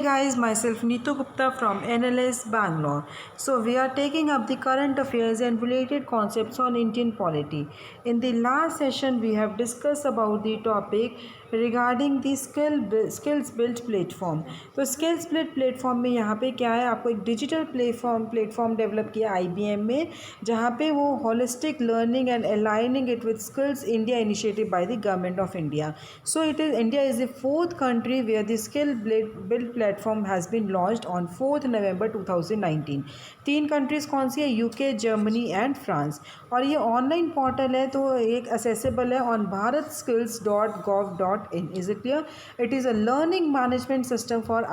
guys, myself Neetu Gupta from NLS Bangalore. So we are taking up the current affairs and related concepts on Indian polity. In the last session we have discussed about the topic regarding the skills built platform. तो skills built platform में यहाँ पे क्या है, आपको एक digital platform develop किया IBM में, जहाँ पे वो holistic learning and aligning it with skills India initiative by the government of India. So India is the fourth country where the skill build platform has been launched on 4th November 2019. 3 countries कौन सी है? UK, Germany and France. और ये online portal है, तो एक accessible है on bharat.skills.gov.in. Is it clear? It is a learning management system for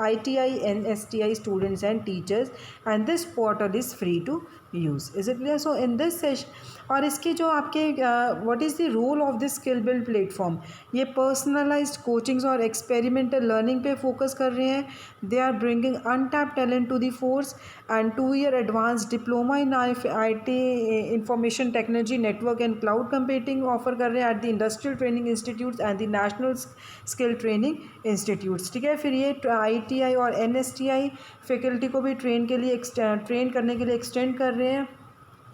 ITI and STI students and teachers, and this portal is free to use. Is it clear? So in this session, और इसके जो आपके what is the role of this skill build platform, ये personalised coachings और experimental learning पे focus कर रहे हैं. They are bringing untapped talent to the force and 2-year advance diploma in IT information technology network and cloud computing offer कर रहे हैं at the industrial training institutes and the national skill training institutes. ठीक है, फिर ये ITI और NSTI faculty को भी ट्रेन करने के लिए एक्सटेंड कर रहे हैं.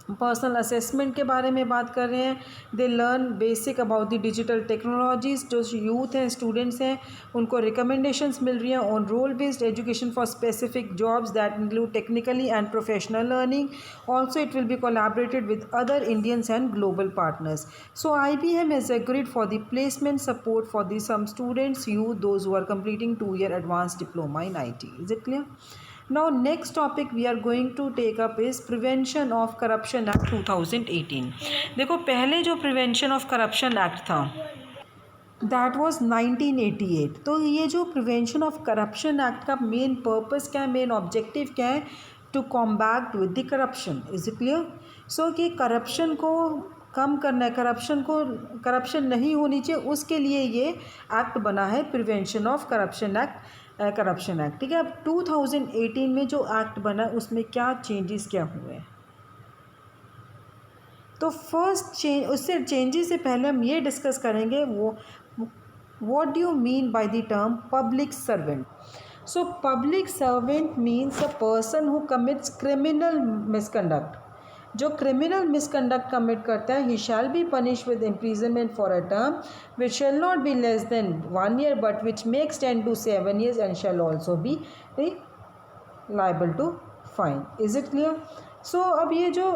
पर्सनल असेसमेंट के बारे में बात कर रहे हैं. They learn basic about the digital technologies. जो यूथ हैं, स्टूडेंट्स हैं, उनको रिकमेंडेशंस मिल रही हैं on roll based education for specific jobs that include technically and professional learning. Also it will be collaborated with other Indians and global partners. So IBM has agreed for the placement support for the some students, youth, those who are completing 2-year advanced diploma in IT. Is it clear? Now next topic we are going to take up is Prevention of Corruption Act 2018. देखो, पहले जो Prevention of Corruption Act था that was 1988. तो ये जो prevention of corruption act का main purpose क्या है, मेन ऑब्जेक्टिव क्या है? To combat with the corruption. Is it clear? So कि करप्शन को कम करना है, करप्शन नहीं होनी चाहिए, उसके लिए ये एक्ट बना है, प्रिवेंशन ऑफ करप्शन एक्ट. ठीक है. अब 2018 में जो एक्ट बना उसमें क्या चेंजेस क्या हुए हैं? तो फर्स्ट उससे चेंजेस से पहले हम ये डिस्कस करेंगे what do you mean by the term public servant. So public servant means a person who commits criminal misconduct. जो क्रिमिनल मिसकंडक्ट कमिट करता है, he shall be punish with imprisonment for a term which shall not be less than 1 year but which makes 10 to 7 years and shall also be liable to fine. Is it clear? So अब ये जो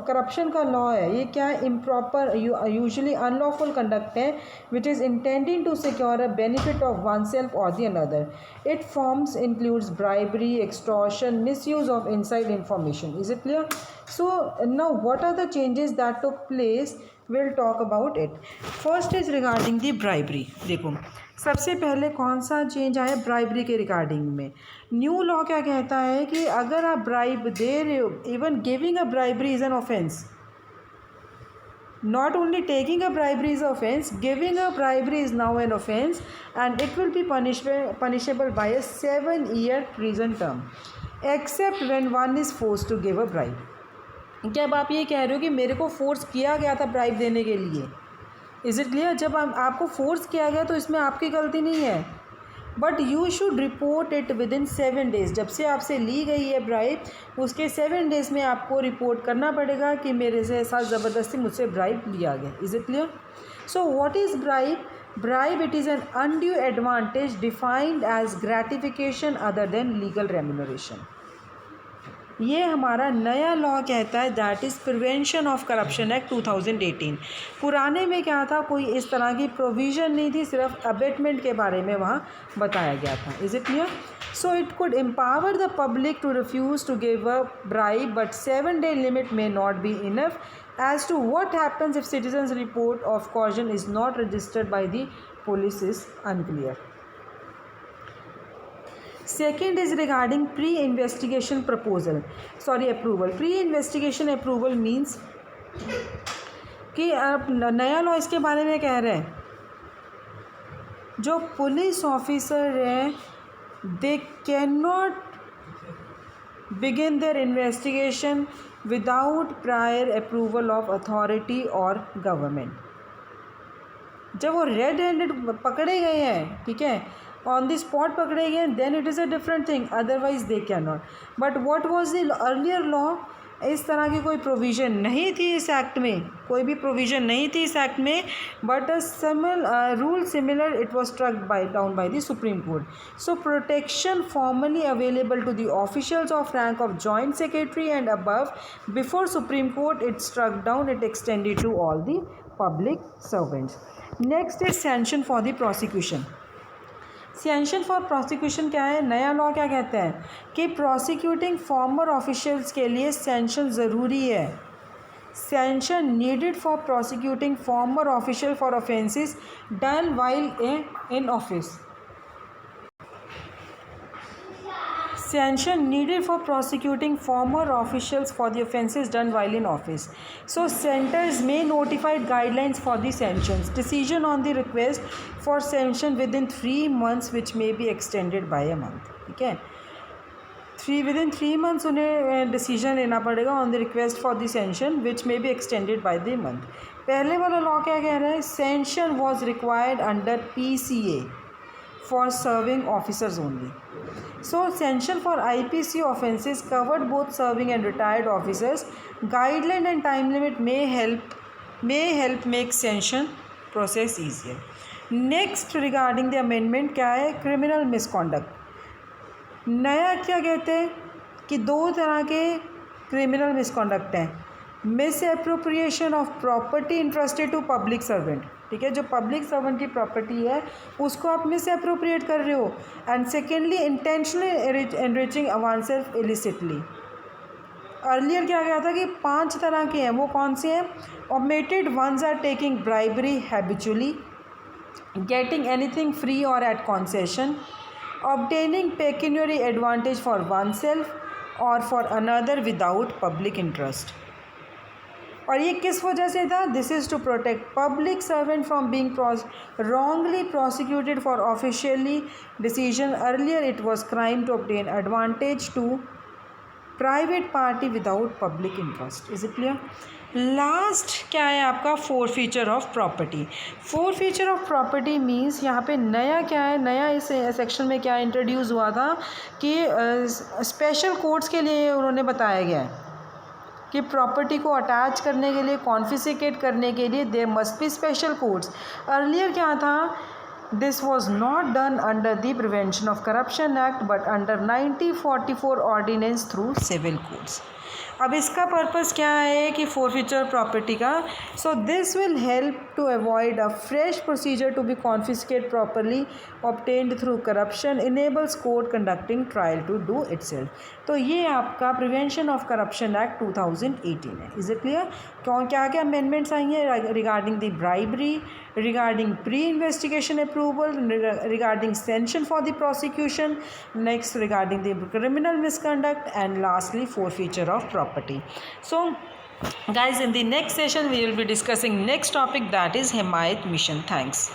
corruption का law है, ये क्या है? Improper usually unlawful conduct है which is intending to secure a benefit of one self और the another. It forms includes bribery, extortion, misuse of inside information. Is it clear? So now what are the changes that took place? We'll talk about it. First is regarding the bribery. देखो, सबसे पहले कौन सा change आया bribery के regarding में? New law क्या कहता है कि अगर आप ब्राइब दे रहे हो, even giving a bribery is an offence. Not only taking a bribery is offense, giving a bribery is now an offense, and it will be punishable by a 7-year prison term, except when one is forced to give a bribe. क्या अब आप ये कह रहे हो कि मेरे को फोर्स किया गया था ब्राइब देने के लिए? Is it clear? जब आपको फोर्स किया गया तो इसमें आपकी गलती नहीं है, but you should report it with in 7 days. जब से आपसे ली गई है ब्राइब, उसके 7 days में आपको रिपोर्ट करना पड़ेगा कि मेरे से साथ ज़बरदस्ती मुझसे ब्राइब लिया गया. Is it clear? So what is bribe? Bribe, it is an undue advantage defined as gratification other than legal remuneration. ये हमारा नया लॉ कहता है, that is prevention of corruption act 2018. पुराने में क्या था, कोई इस तरह की प्रोविज़न नहीं थी, सिर्फ अबेटमेंट के बारे में वहाँ बताया गया था. Is it clear? So it could empower the public to refuse to give a bribe, but 7-day limit may not be enough. As to what happens if citizens' report of caution is not registered by the police is unclear. Second is regarding pre-investigation approval. Pre-investigation approval means कि अब नया law इसके बारे में कह रहे हैं, जो पुलिस ऑफिसर हैं, they can not begin their investigation without prior approval of authority or government. जब वो रेड हैंडेड पकड़े गए हैं, ठीक है, on the spot पकड़े गए then it is a different thing, otherwise they cannot. But what was the earlier law? इस तरह की कोई प्रोविज़न नहीं थी इस एक्ट में, कोई भी प्रोविज़न नहीं थी इस एक्ट में, but a rule similar it was struck down by the supreme court. So protection formerly available to the officials of rank of joint secretary and above before supreme court it struck down, it extended to all the public servants. Next is sanction for the prosecution. Sanction for prosecution क्या है? नया law क्या कहता है कि prosecuting farmer officials के लिए sanction ज़रूरी है. Sanction needed for prosecuting farmer official for offences done while in office. Sanction needed for prosecuting former officials for the offences done while in office. So centers may notify guidelines for the sanctions. Decision on the request for sanction within 3 months, which may be extended by a month. ठीक है, within 3 months उन्हें decision लेना पड़ेगा on the request for the sanction which may be extended by the month. पहले वाला law क्या कह रहा है? Sanction was required under PCA for serving officers only. So sanction for IPC offences covered both serving and retired officers. Guideline and time limit may help make sanction process easier. Next regarding the amendment क्या है? criminal misconduct. नया क्या कहते हैं कि 2 तरह के criminal misconduct हैं. Misappropriation of property interested to public servant. ठीक है, जो पब्लिक सर्वेंट की प्रॉपर्टी है उसको आप मिसएप्रोप्रिएट कर रहे हो. And secondly intentionally enriching oneself illicitly. Earlier क्या गया था कि 5 तरह के हैं. वो कौन से हैं? Omitted ones are taking bribery habitually, getting anything free और at concession, obtaining pecuniary advantage for oneself और for another without public interest. और ये किस वजह से था? This is to protect public servant from being wrongly prosecuted for officially decision. Earlier it was crime to obtain advantage to private party without public interest. Is it clear? Last क्या है आपका? forfeiture of property. forfeiture of property means यहाँ पे नया क्या है? नया इस सेक्शन में क्या इंट्रोड्यूस हुआ था कि स्पेशल कोर्ट्स के लिए उन्होंने बताया गया है कि प्रॉपर्टी को अटैच करने के लिए, कॉन्फिस्केट करने के लिए there must be special courts. Earlier क्या था? This was not done under the prevention of corruption act but under 1944 ordinance through civil courts. अब इसका पर्पस क्या है कि forfeiture प्रॉपर्टी का? So this will help to avoid a fresh procedure to be confiscate properly obtained through corruption, enables court conducting trial to do itself. तो ये आपका prevention of corruption act 2018 है. Is it clear? क्या क्या amendments आई हैं regarding the bribery, regarding pre-investigation approval, regarding sanction for the prosecution, next regarding the criminal misconduct, and lastly forfeiture of property. So guys, in the next session we will be discussing next topic, that is Himayat Mission. Thanks.